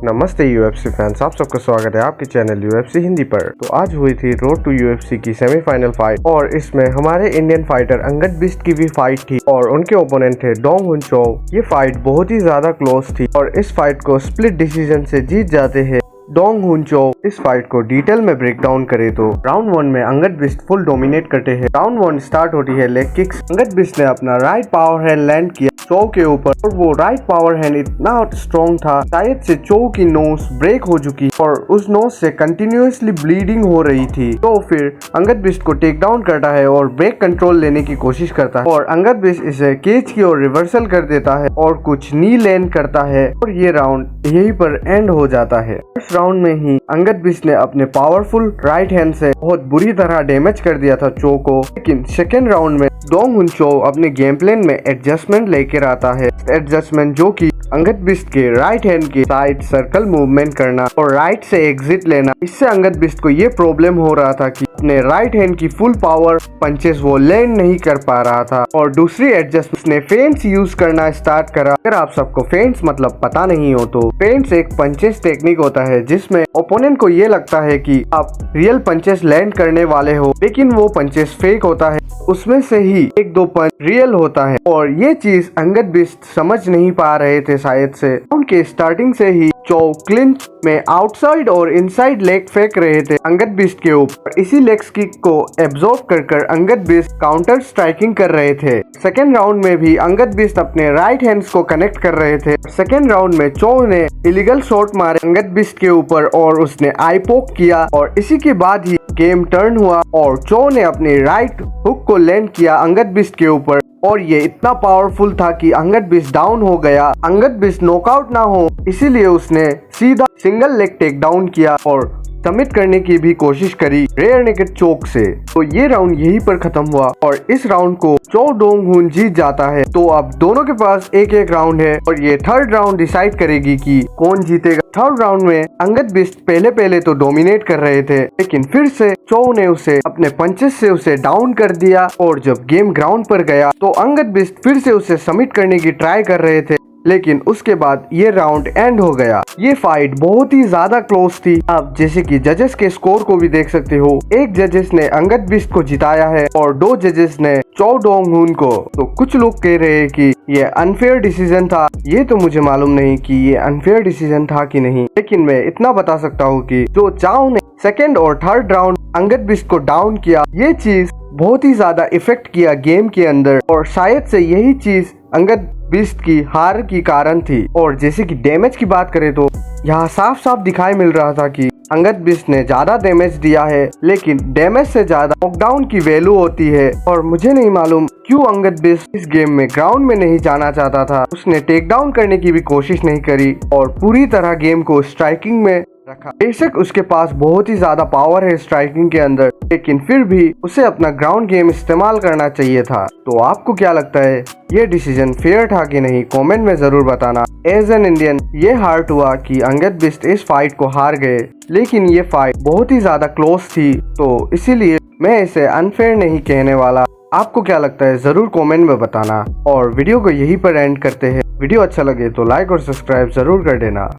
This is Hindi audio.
नमस्ते यूएफसी फैंस, आप सबका स्वागत है आपके चैनल यूएफसी हिंदी पर। तो आज हुई थी रोड टू यूएफसी की सेमीफाइनल फाइट और इसमें हमारे इंडियन फाइटर अंगद बिष्ट की भी फाइट थी और उनके ओपोनेंट थे डोंग हुन चो। ये फाइट बहुत ही ज्यादा क्लोज थी और इस फाइट को स्प्लिट डिसीजन से जीत जाते हैं डोंग हुन चो। इस फाइट को डिटेल में ब्रेक डाउन करे तो राउंड 1 में अंगद बिष्ट फुल डोमिनेट करते हैं। राउंड 1 स्टार्ट होती है लेग किक्स। अंगद बिष्ट ने अपना राइट पावर हैंड लैंड किया चो के ऊपर और वो राइट पावर हैंड इतना स्ट्रॉन्ग था शायद से चो की नोज ब्रेक हो चुकी और उस नोज से कंटिन्यूअसली ब्लीडिंग हो रही थी। तो फिर अंगद बिष्ट को टेक डाउन करता है और ब्रेक कंट्रोल लेने की कोशिश करता है और अंगद बिष्ट इसे केज की ओर रिवर्सल कर देता है और कुछ नी लैंड करता है और ये राउंड यहीं पर एंड हो जाता है। इस राउंड में ही अंगद बिष्ट ने अपने पावरफुल राइट हैंड से बहुत बुरी तरह डैमेज कर दिया था चो को। लेकिन सेकेंड राउंड में डोंग हुन चो अपने गेम प्लान में एडजस्टमेंट लेकर आता है। एडजस्टमेंट जो कि अंगद बिष्ट के राइट हैंड के साइड सर्कल मूवमेंट करना और राइट से एग्जिट लेना। इससे अंगद बिष्ट को ये प्रॉब्लम हो रहा था कि अपने राइट हैंड की फुल पावर पंचेस वो लैंड नहीं कर पा रहा था। और दूसरी एडजस्टमेंट ने फेंट्स यूज करना स्टार्ट करा। अगर आप सबको फेंट्स मतलब पता नहीं हो तो फेंट्स एक पंचेस टेक्निक होता है जिसमें ओपोनेंट को ये लगता है कि आप रियल पंचेस लैंड करने वाले हो लेकिन वो पंचेस फेक होता है, उसमें से ही एक दो पंच रियल होता है। और ये चीज अंगद बिष्ट समझ नहीं पा रहे थे शायद से। उनके स्टार्टिंग से ही चो क्लिंच में आउटसाइड और इनसाइड लेग फेंक रहे थे अंगद बिष्ट के ऊपर। इसी लेग किक को एब्जॉर्ब कर अंगद बिष्ट काउंटर स्ट्राइकिंग कर रहे थे। सेकेंड राउंड में भी अंगद बिष्ट अपने राइट हैंड्स को कनेक्ट कर रहे थे। सेकेंड राउंड में चो ने इलीगल शॉट मारे अंगद बिष्ट के ऊपर और उसने आई पोक किया और इसी के बाद ही गेम टर्न हुआ और चो ने अपने राइट हुक को लैंड किया अंगद बिष्ट के ऊपर और ये इतना पावरफुल था कि अंगद बिष्ट डाउन हो गया। अंगद बिष्ट नॉकआउट ना हो इसीलिए उसने सीधा सिंगल लेग टेक डाउन किया और सबमिट करने की भी कोशिश करी रेयर नेकेड चोक से। तो ये राउंड यहीं पर खत्म हुआ और इस राउंड को चो डोंग हुन जीत जाता है। तो अब दोनों के पास एक एक राउंड है और ये थर्ड राउंड डिसाइड करेगी कि कौन जीतेगा। थर्ड राउंड में अंगद बिष्ट पहले तो डोमिनेट कर रहे थे लेकिन फिर से चो ने उसे अपने पंचेस से उसे डाउन कर दिया और जब गेम ग्राउंड पर गया तो अंगद बिष्ट फिर से उसे सबमिट करने की ट्राई कर रहे थे लेकिन उसके बाद ये राउंड एंड हो गया। ये फाइट बहुत ही ज्यादा क्लोज थी। आप जैसे कि जजेस के स्कोर को भी देख सकते हो, एक जजेस ने अंगद बिष्ट को जिताया है और दो जजेस ने चो डोंग हुन को। तो कुछ लोग कह रहे हैं कि ये अनफेयर डिसीजन था। ये तो मुझे मालूम नहीं कि ये अनफेयर डिसीजन था कि नहीं, लेकिन मैं इतना बता सकता हूँ कि जो चाओ ने सेकेंड और थर्ड राउंड अंगद बिष्ट को डाउन किया, ये चीज बहुत ही ज्यादा इफेक्ट किया गेम के अंदर और शायद से यही चीज अंगद बिष्ट की हार की कारण थी। और जैसे कि डैमेज की बात करें तो यहाँ साफ साफ दिखाई मिल रहा था कि अंगद बिष्ट ने ज्यादा डैमेज दिया है लेकिन डैमेज से ज्यादा नॉकडाउन की वैल्यू होती है। और मुझे नहीं मालूम क्यों अंगद बिष्ट इस गेम में ग्राउंड में नहीं जाना चाहता था। उसने टेक डाउन करने की भी कोशिश नहीं करी और पूरी तरह गेम को स्ट्राइकिंग में रखा। बेशक उसके पास बहुत ही ज्यादा पावर है स्ट्राइकिंग के अंदर लेकिन फिर भी उसे अपना ग्राउंड गेम इस्तेमाल करना चाहिए था। तो आपको क्या लगता है ये डिसीजन फेयर था कि नहीं, कमेंट में जरूर बताना। एज एन इंडियन ये हार्ट हुआ कि अंगद बिष्ट इस फाइट को हार गए लेकिन ये फाइट बहुत ही ज्यादा क्लोज थी तो इसीलिए मैं इसे अनफेयर नहीं कहने वाला। आपको क्या लगता है जरूर कमेंट में बताना और वीडियो को यहीं पर एंड करते हैं। वीडियो अच्छा लगे तो लाइक और सब्सक्राइब जरूर कर देना।